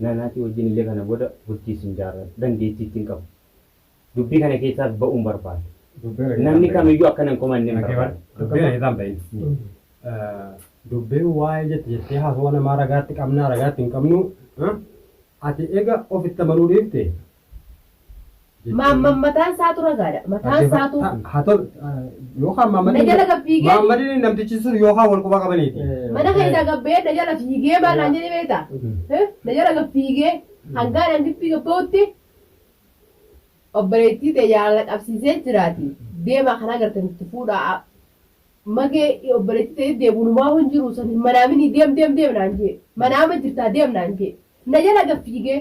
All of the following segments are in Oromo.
naannaatii wajjin illee kana booda bultiis hin jaarratu dandeettii ittiin qabu dubbii kana keessaas ba'uun barbaada. Namni kamiyyuu akkana hin komanne hin barbaada. Dubbiin isaan bahin. Dubbiin waa'ee jettee haasawaa namaa ragaatti qabnaa ragaatti hin qabnu ati eega ofitti amanuu dhiifte. Mataan isaatu ragaadha. Mataan isaatu. Haa ta'u yookaan maammadni namtichi sun yookaan wal quba qabaniiti. Mana keessa gabbee na jala fiigee maalaan jedhee beektaa? Na jala gabbiigee hangaan an dibbii gabbootti obboleettii ta'e jaalala qabsiisee jiraati. Deemaa kana agartan itti fuudhaa. Magee obboleettii ta'e deemuunumaa hin jiru san hin manaaminii deem naan jee. Manaama jirtaa deem naan jee. Na jala gabbiigee.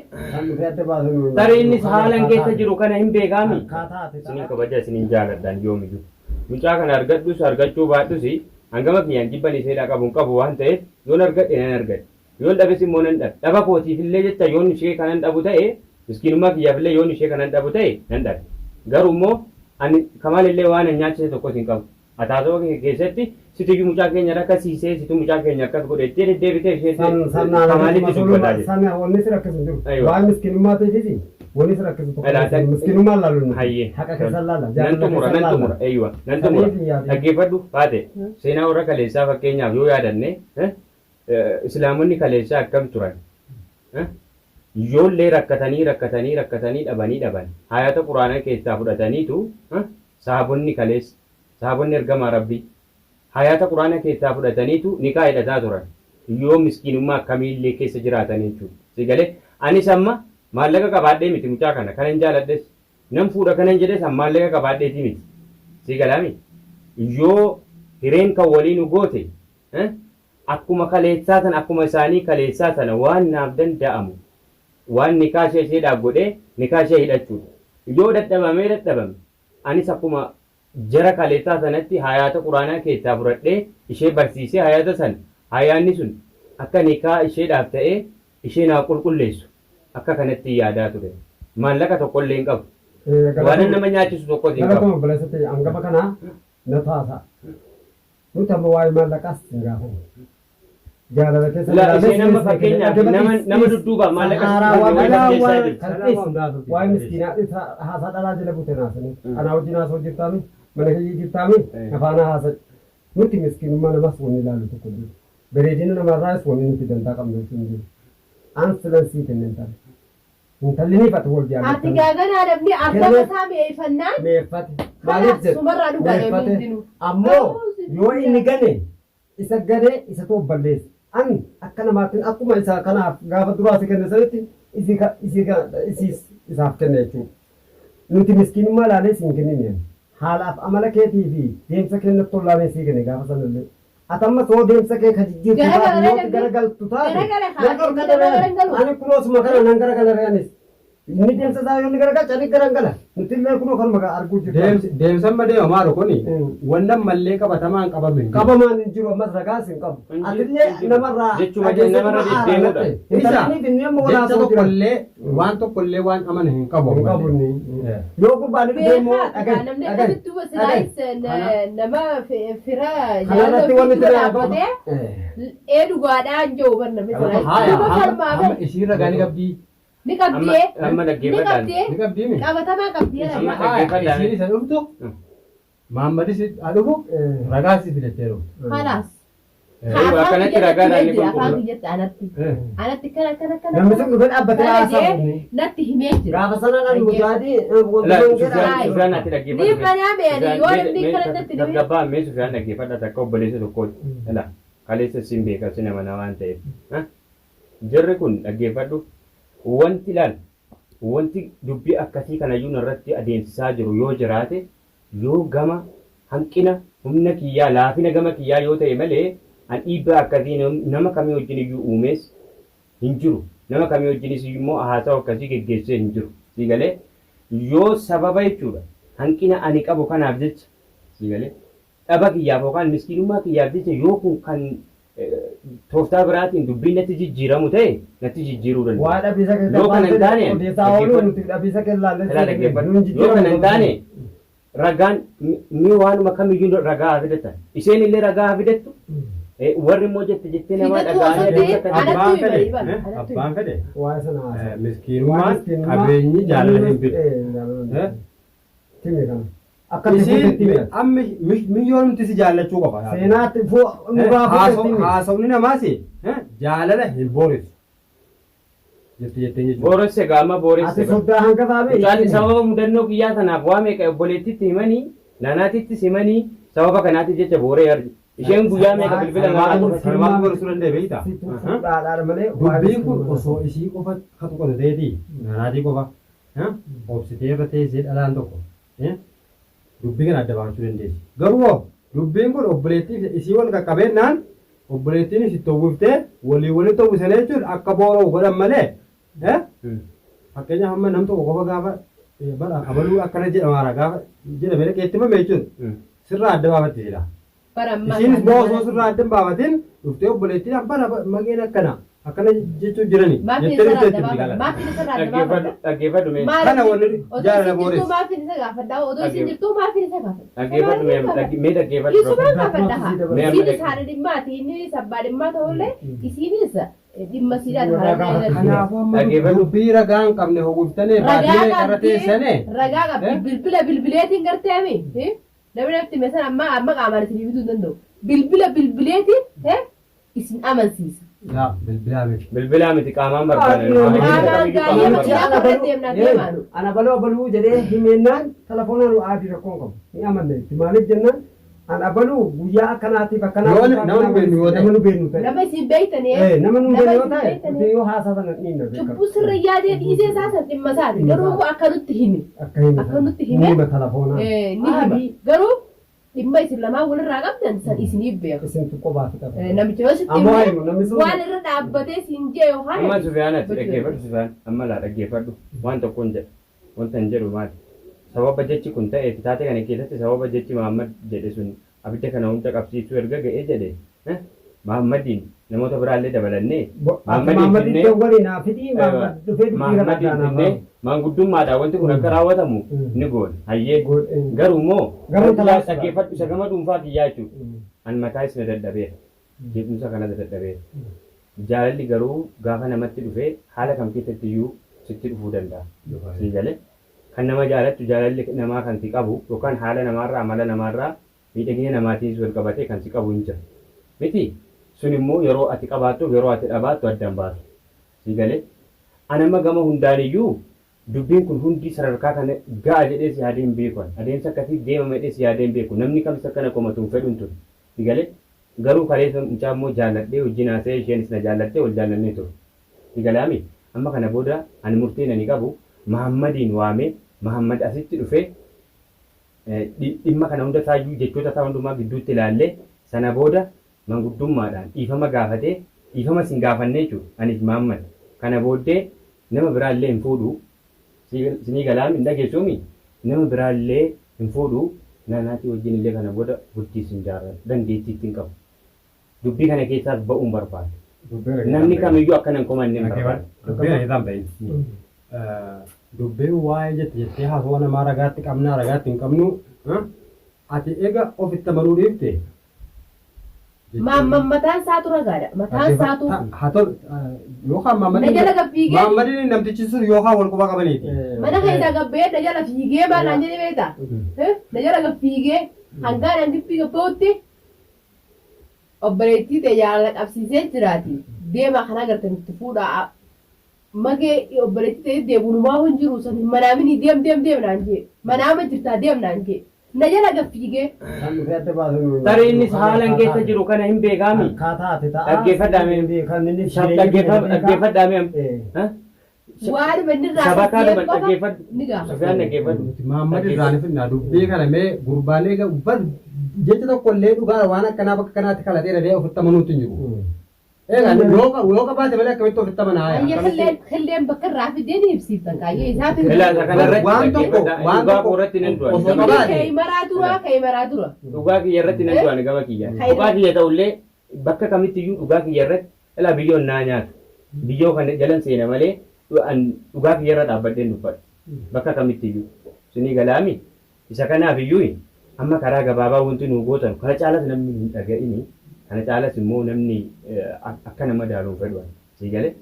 Tarii innis haalan keessa jiru kana hin beekaami. Isin kabaja isin jaaladhaan yoomiyyuu. Mucaa kana argadhus argachuu baadhus hangama kiyyaan jibban iseedhaa qabu waan ta'eef yoon argadhe nan argadhe. Yoon dhabes immoo nan dhabe. Dhaba kootiif illee jecha yoon ishee kanan dhabu ta'e miskiinummaa kiyyaaf illee yoon ishee kanan dhabu ta'e nan dhabe. Garuu immoo ani kamaan illee waan hin nyaachise tokkos hin qabu. Ataasoo keessatti situ mucaa keenya rakkasiisee situ mucaa keenya akkas godhettee deddeebitee ishee kamaalitti dubbataa jirti. Sana wanni si rakkisu jiru. Waan miskiinummaa ta'eefis wanni si rakkisu tokko miskiinummaan laaluun haqa keessa laala. Nan xumura eeyyiwa nan xumura dhaggeeffadhu baate seenaa warra kaleessaa fakkeenyaaf yoo yaadanne islaamonni kaleessaa akkam turan ijoollee rakkatanii dhaban hayata quraana keessaa fudhataniitu sahabonni kaleessa sahabonni ergamaa rabbii hayata quraana keessaa fudhataniitu nikaa hidhataa turan yoo miskiinummaa akkamiillee keessa jiraatan jechuudha. Sigalee anis amma maallaqa qabaadhee miti mucaa kana kanan jaaladhes nan fuudha kanan jedhes maallaqa qabaadheeti miti. Sigalaami yoo hireen kan waliin goote akkuma kaleessaa sana akkuma isaanii kaleessaa sana waan naaf danda'amu waan nikaa isheedhaaf godhee nikaa ishee hidhachuudha. Yoo dadhabame anis akkuma jara kaleessaa sanatti hayata quraanaa keessaa fudhadhee ishee barsiisee hayata san hayaanni sun akka nikaa isheedhaaf ta'ee ishee naa qulqulleessu akka kanatti yaadaa ture. Maallaqa tokkollee hin qabu. Waan nama nyaachisu tokkos hin qabu. Hangama kanaa na taasa. Nuti amma waa'ee maallaqaas hin gaafamu. Jaalala keessa isheen amma fakkeenyaaf nama dudduuba maallaqa waa'ee miskiinaa haasaa dhalaa jala bute naasanii kanaa wajjin haasoo jirtaami mana kiyya jirtaami afaana haasa nuti miskiinummaa namas wanni ilaalu tokko jiru bareedina namarraas wanni nuti dantaa qabnu hin jiru aan silansii kennan ta'a intalli ni fata wal jaallatanii ati gaaganaa dabni argama isaa meeffannaan meeffate maaliif jedhu sumarraa dhugaa meeffate ammoo yoo inni gane isa gane isa toof balleessa an akka namaatiin akkuma isaa kanaaf gaafa duraasi kenne sanitti isaaf kenne jechuudha. Nuti miskiinummaa ilaalee siin kennine haalaaf amala keetii fi deemsa keenyatti tollaanee sii kenne gaafa sanallee. Atamma soo deemsa kee ka jijjiirtu taate yoo garagaltu taate ani kunoosuma kana nan garagalanis inni deemsa isaa yoo ni garagalcha ani garagala nuti illee kunoo kan maqaa arguu jirtu. Deemsa madeema maalo kuni wannan mallee qabatamaan qabame. Qabamaan hin jiru ammas ragaas hin qabu. Atillee namarraa jechuma namarra deddeemuudha. Jecha tokkollee waan tokkollee waan amana hin qabu. Yoo gubbaan deemu nama fira kanarratti wanni jaallatee dhugaadhaan jiru barna Ishiin ragaa ni qabdii. ni qabdee amma dhaggeeffadhaan Ni qabdii mi? qabatamaa qabdee Ishiin isa dhuftu Maammadis dhufu ragaa si fidatteeru. kanaas akkanatti ragaadhaan ni afaan qulqullu. biyyatti anatti kana namni sun dhufe dhaabbatee haasaa natti himee jira gaafa sana nan mutaati Sufyaan ati ni dhaggeeffadhu. banaa beeni yoo inni kanatti dhimmi Dargabbaa mee Sufyaan dhaggeeffadha takka obboleessa tokkooti. Ila kaleessa siin beeka si nama waan ta'eef. Jarri kun dhaggeeffadhu wanti ilaal wanti dubbii akkasii kanayyuu irratti adeemsisaa jiru yoo jiraate yoo gama hanqina humna kiyyaa laafina gama kiyyaa yoo ta'e malee an dhiibbaa akkasii nama kamii wajjin iyyuu uumees hin jiru. Nama kamii wajjinis immoo haasaa akkasii geggeessee hin jiru. Siigalee yoo sababa jechuudha hanqina ani qabu kanaaf jecha siigalee dhaba kiyyaaf yookaan miskiinummaa kiyyaaf jecha yoo kun kan tooftaa biraatiin dubbiin natti jijjiiramu ta'e natti jijjiiruu danda'a. waa dhabisa Yoo kana hin taane dhabisa kellaallee yoo kana hin taane ragaan mi waanuma kamiyyuu ragaa haa fidatan isheen illee ragaa haa fidattu warri immoo jettee namaa Fiigatu osoo ta'e Abbaan anatti fedhe himanii bara. abbaan fedhe Waa'ee sana haasa'u. miskiinummaan qabeenyi jaalala hin bitu. Timi kana. Akkatti fuutetti Isiin mira. amma miyyoomti si jaallachuu qaba. Seenaatti nurraa fuutetti mira. Haasawni namaas jaalala hin boorisu. Jettee jechuudha. booresse gaama Ati booresse. soddaa hanga baabee. Mucaan sababa mudannoo guyyaa kanaaf waa meeqa obboleettitti himanii naanaatittis himanii sababa kanaatti jecha booree argi. Isheen guyyaa meeqa bilbila namaa Salmaan gorsuu danda'e beektaa? Fuudhaadhaan malee. Dubbiin kun osoo ishii qofa hatu qotu ta'eeti naanaatii qofa obsitee irra teessee dhalaan tokko dubbii kana adda baachuu dandeessi. Garuu dubbiin kun obboleettii isii wal qaqqabeennaan obboleettiin isin towwiftee walii towwisanii jechuun akka boora'u godhan malee fakkeenyaaf amma nam tokko qofa gaafa bara abaluu akkana jedhamaara gaafa jedhame dhaqeettimame jechuun sirraa adda baafatti jira. Isiinis boo osoo sirraa adda hin baafatin dhuftee obboleettiin bara maqeen akkana jechuun jirani. Jettee nuti itti galan. dhaggeeffadhu mee Kana wanni jaalala Odoo boores. isin maafin isa gaafadhaa odoo isin jirtuu maafin isa gaafadha. dhaggeeffadhu mee dhaggeeffadhu. Isumaan gaafadha haa. Mee amma Isiinis haadha dhimmaati inni sabbaa dhimmaa ta'ullee isiinis dhimma siidhaan haadha Kanaafuu amma Dhaggeeffadhu. dubbii ragaa hin qabne hawwiftanii baadiyyaa qarra teessanii. ragaa qabdi bilbileetiin garteemi namni natti meeshaan amma qaamaan isin bituu hin danda'u bilbileetiin isin amansiisa. Yaa bilbilaa miti. bilbilaa miti qaamaan Qaamaan gaayee makiinaa barbaada. qabatti deemnaa deemaanu. Ana baluu jedhee himennaan telefoonaan aadii rakkoon qabu. Ni amanne itti maaliif jennaan ana baluu guyyaa akkanaatiif akkanaatiif. Nama nu beeknu yoo ta'e. Nama nu beeknu ta'e. Nama isin beektanii Nama nu beeknu yoo isin ta'e. beektanii. Nuti yoo haasatan dhiinna. Cubbuu sirra yaadee dhiisee isaasan dhimma isaati garuu akka nutti himi. Akka hime. Akka nutti hime. Hima telefoonaan. Ni hima garuu dhimma isin lamaan walirraa qabdan san isiniif beeku. Isin tuqqoo baatu qaba. Namicha yoo sitti Ammoo hime himu namni sun. waan irra dhaabbatee siin jee yookaan amma Sufiyaanatti dhaggeeffadhu Sufiyaan amma laa dhaggeeffadhu waan tokko hin jedhu wanta hin jedhu maali sababa jechi kun ta'e taate kana keessatti sababa jechi Mahammad jedhe sun abidda kana hunda qabsiisuu erga ga'ee jedhe Mahammadiin namoota biraallee dabalannee Mahammadiin iddoo waliin haa fidii Mahammad dhufee dubbii kana Mahammadiin dhagaanaa finnee maanguddummaadhaan wanti kun akka raawwatamu ni goone hayyee garuu immoo Garuu talaas dhaggeeffadhu isa gama dhuunfaa kiyyaa jechuudha an mataa isna dadhabeera jeequmsa kana dadhabeera jaalalli garuu gaafa namatti dhufee haala kam keessatti iyyuu sitti dhufuu danda'a sii galee kan nama jaalattu jaalalli namaa kan si qabu yookaan haala namaarraa amala namaarraa miidhagina namaatiinis wal qabatee kan si qabu hin jiru miti sun immoo yeroo ati qabaattuuf yeroo ati dhabaattu addaan baasu sii galee anamma gama hundaan iyyuu dubbiin kun hundi sadarkaa kana ga'a jedhee si yaadeen beeku adeemsa akkasii deema jedhee si yaadeen beeku namni kamis akkana komatuun fedhuun ture sii galee garuu kaleessa mucaa immoo jaalladhee wajjin haasa'ee isheenis na jaalladhee wal jaallannee ture sii galaami amma kana booda ani murtii nani qabu Mahammadiin waamee Mahammad asitti dhufee dhimma kana hunda saayyuu jechoota isaa hundumaa gidduutti ilaallee sana booda manguddummaadhaan dhiifama gaafatee dhiifama sin gaafannee jechuudha anis Mahammad kana booddee nama biraallee hin fuudhu sinii galaami hin dhageessuumi nama biraallee hin fuudhu naanaatii wajjin illee kana booda bultii sin jaarra dandeettii ittiin qabu dubbii kana keessaas ba'uun barbaada. Namni kamiyyuu akkana hin komanne hin barbaada. Dubbiin isaan bahin. Dubbiin waa'ee jettee haasawaa namaa ragaatti qabnaa ragaatti hin qabnu ati eega ofitti amanuu dhiifte. mataan isaatu ragaadha mataan isaatu Haa ta'u yookaan na jala gabbiigee Mahammadiin namtichi sun yookaan wal quba qabaniiti. mana keessa gabbee na jala fiigee baanaan jedhee beektaa na jala gabbiigee hangaan an dibbii gabbootti obboleettii ta'e jaalala qabsiisee jiraati deemaa kana agartan itti fuudhaa magee obboleettii ta'e deebuunumaa hin jiru san hin manaaminii deem naan jee manaama jirtaa deem naan jee na jala gabbiigee Kan dhufee adda baasu. Tareenis haalan keessa jiru kana hin beekaami. Akkaataa ati ta'a. Dhaggeeffadhaame. Kan inni Dhaggeeffadhaame. waan manirraa Sabakaa fiigee dhuma dhaggeeffadhu. ni gaafa Sufiyaan dhaggeeffadhu. Mahammad irraan finna dubbii kana mee gurbaalee jecha tokko illee dhugaa waan akkanaa bakka kanaatti kalatee dhabee ofitti amanuutti hin jiru. Egaa yoo qabaate malee akkamitti ofitti amanaa ayya killeen bakka irraa fidee ni ibsiiftan kaayyee isaa fi Ilaalcha kanarratti Waan tokko- waan dhugaa tokko- irratti nan du'a. osoo qabaate- ka'ii maraa dura Dhugaa kiyya irratti nan du'a gama kiyya. Dhugaa kiyya ta'ullee bakka kamittiyyuu dhugaa kiyya irratti ilaa biyyoon naa nyaatu. Biyyoo kana jalan seena malee dhugaa kiyya irra dhaabbadheen dubbadha. Bakka kamittiyyuu. Sinii galaami. Isa kanaaf iyyuu amma karaa gabaabaa wanti nu gootan kana caalas namni hin dhaga'ini Kana caalas immoo namni akka nama daaluun fedhu sii galee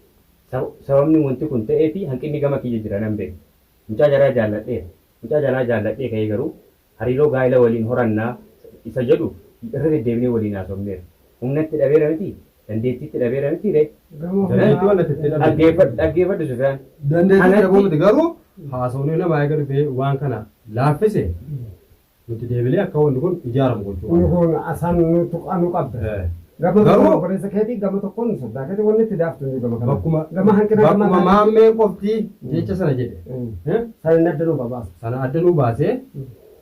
sababni wanti kun ta'ee fi hanqinni gama kiyya jira nan beeku. Mucaa jalaa jaalladhee ka'ee garuu hariiroo gaa'ela waliin horannaa isa jedhu irra deddeebinee waliin haasofneera. Humnatti dhabeera miti dandeettiitti dhabeera miti ree. Dhaggeeffadhu Sufyaan. Dandeettii dhabuu miti garuu haasofni nama eega dhufee waan kana laaffise nuti deebilee akka wanti kun ijaaramu gochuu. Kun asaan nu qabda. Gama tokko barreessa keetii gama tokkoon soddaa keetii wanni itti daaftu ni gama kana. Gama hanqina bakkuma maammee qofti jecha sana jedhe. Sana adda nuu baase. Sana adda nuu baasee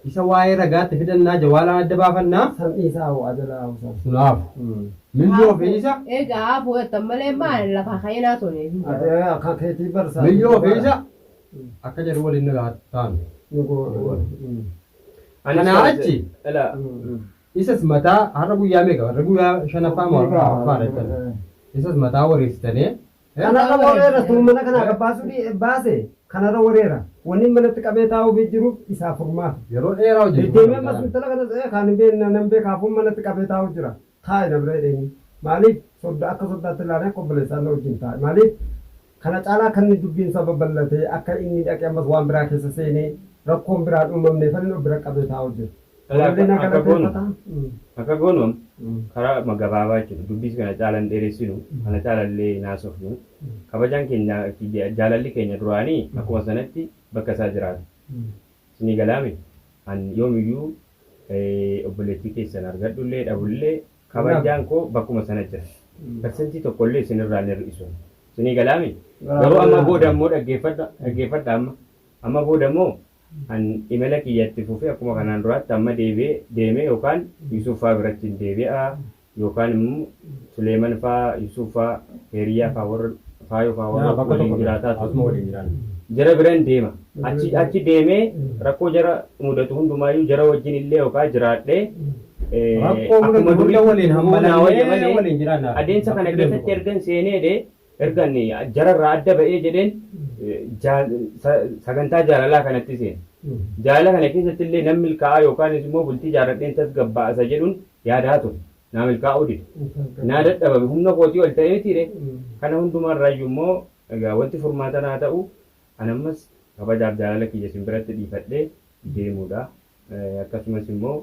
isa waa'ee ragaatti fidannaa jawaalaan adda baafannaa. San isaa hoo adda laafuusaa. Sunaaf. Miyyoo fi isa. Egaa bu'eetta malee maal lafa kaayinaa tole. Akka keetii barsaa. Miyyoo fi isa akka jedhu waliin nagaa taanu. Kana achi. Isas mataa har'a guyyaa meeqa? Har'a guyyaa shanaffaa moo arfaffaadha? Isas mataa wareessitanii. Kanarra wareera tuumana kana akka baase kanarra wareera. Wanni manatti qabee taa'uuf jiruuf isaa furmaata. Yeroo dheeraa hojjetu. Deddeemee masmintala kana kan hin beekne nan beekaafuun manatti qabee taa'u jira. Taa'i na bira dheenyi. Maaliif soddaa akka soddaatti ilaalee akka obboleessaan na wajjin taa'i. Maaliif kana caalaa kan inni dubbiin isaa babal'atee akka inni dhaqee ammas waan biraa keessa seenee rakkoon biraa uumamnee kan inni bira qabee taa'u jira. Akka goonuun karaa gabaabaa jechuudha. Dubbis kana caalan dheeressinu kana caalallee naasofnu kabajaan keenya jaalalli keenya duraanii akkuma sanatti bakka isaa jiraatu. Isinii galaame yoomiyyuu obboleettii keessan argadhullee dhabullee kabajaan koo bakkuma sana jira. Parsantii tokkollee isinirraa hin hir'isu. Isinii galaame garuu amma booda immoo dhaggeeffadha amma booda immoo an imala kiyyatti fufee akkuma kanaan duraatti amma deemee yookaan Yusuf fa'aa biratti deebi'a yookaan immoo Suleeman fa'aa Yusuf fa'aa Heeriyaa fa'aa warra waliin jiraataa jara biraan deema achi deemee rakkoo jara mudatu hundumaayyuu jara wajjin illee yookaan jiraadhee akkuma durii waliin hammanaa waliin jiraanna adeemsa kana keessatti ergan seenee ergan jararraa adda ba'ee jedheen sagantaa jaalalaa kanatti seena. Jaalala kana keessatti illee nam milkaa'aa yookaan immoo bultii jaaladheen tasgabbaa'asa jedhuun yaadaa ture. Naa milkaa'uu dide. Naa dadhabame humna kootii ol ta'ee mitiire. Kana hundumarraayyuu immoo egaa wanti furmaata naa ta'u an ammas kabajaaf jaalala kiyya isin biratti dhiifadhee deemuudha. Akkasumas immoo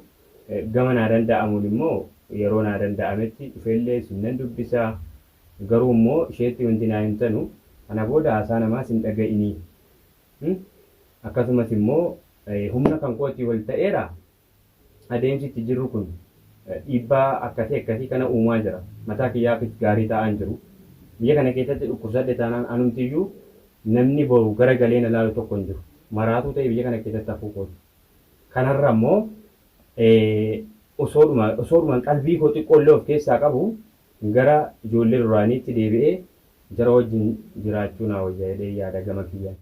gama naa danda'amuun immoo yeroo naa danda'ametti dhufeellee isin nan dubbisaa. Garuu immoo isheetti wanti naa hin tanu kana booda haasaa namaas hin dhaga'inii. Akkasumas immoo humna kan kootii ol ta'eera adeemsi itti jirru kun dhiibbaa akkasii kana uumaa jira. Mataa kiyyaaf gaarii ta'an jiru. Biyya kana keessatti dhukkubsadhe taanaan anumtiyyuu namni boru gara galee na laalu tokko hin jiru. Maraatuu ta'e biyya kana keessatti hafuu kooti. Kanarra immoo osoodhumaan qalbii koo xiqqoollee of keessaa qabu gara ijoollee duraaniitti deebi'ee jara wajjin jiraachuu naa wayyaa jedhee yaada gama kiyyaan.